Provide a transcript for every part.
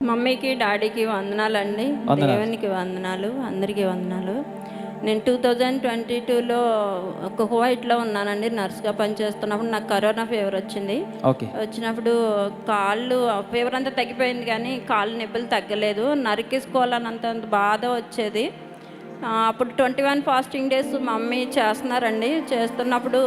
మమ్మీకి, డాడీకి వందనాలండి. వందనాలు. దేవునికి వందనాలు, అందరికీ వందనాలు. నేను 2022లో కువైట్లో ఉన్నానండి. నర్స్గా పనిచేస్తున్నప్పుడు నాకు కరోనా ఫీవర్ వచ్చింది. ఓకే. వచ్చినప్పుడు కాళ్ళు ఫీవర్ అంతా తగ్గిపోయింది, కానీ కాళ్ళు నొప్పులు తగ్గలేదు. నరికేసుకోవాలన్నంత బాధ వచ్చేది. అప్పుడు 21 ఫాస్టింగ్ డేస్ మమ్మీ చేస్తున్నారండి. చేస్తున్నప్పుడు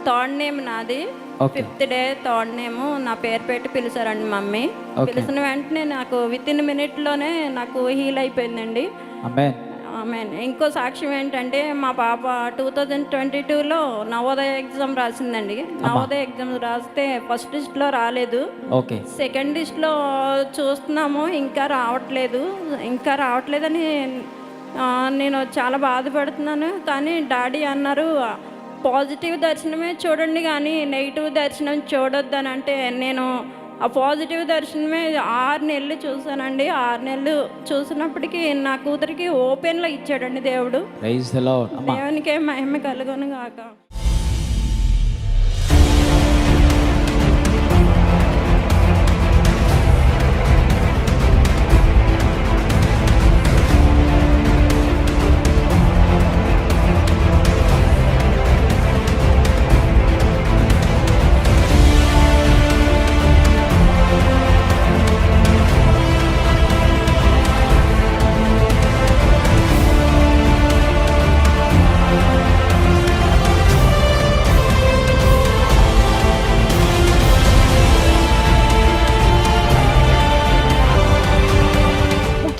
థర్డ్ నేమ్ నాది. ఓకే. 5th డే థర్డ్ నేము నా పేరు పెట్టి పిలిచారండి మమ్మీ. పిలిచిన వెంటనే నాకు వితిన్ మినిట్లోనే నాకు హీల్ అయిపోయిందండి. ఆమేన్. ఆమేన్. ఇంకో సాక్ష్యం ఏంటంటే, మా పాప 2022లో నవోదయ ఎగ్జామ్ రాసిందండి. నవోదయ ఎగ్జామ్ రాస్తే ఫస్ట్ లిస్ట్లో రాలేదు. ఓకే. సెకండ్ లిస్ట్లో చూస్తున్నాము, ఇంకా రావట్లేదని నేను చాలా బాధపడుతున్నాను. కానీ డాడీ అన్నారు, పాజిటివ్ దర్శనమే చూడండి కానీ నెగిటివ్ దర్శనం చూడొద్దని. అంటే నేను ఆ పాజిటివ్ దర్శనమే 6 నెలలు చూసానండి. 6 నెలలు చూసినప్పటికీ నా కూతురికి ఓపెన్లో ఇచ్చాడండి దేవుడు. Praise the Lord. అమ్మా, దేవునికే మహిమ కలుగును గాక.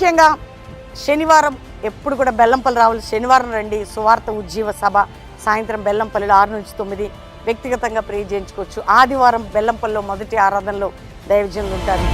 ముఖ్యంగా శనివారం ఎప్పుడు కూడా బెల్లంపల్లి రావాలి. శనివారం రండి. సువార్త ఉజ్జీవ సభ సాయంత్రం బెల్లంపల్లిలో 6 నుంచి 9 వ్యక్తిగతంగా ప్రే చేయించుకోవచ్చు. ఆదివారం బెల్లంపల్లిలో మొదటి ఆరాధనలో దైవజనులు ఉంటారు.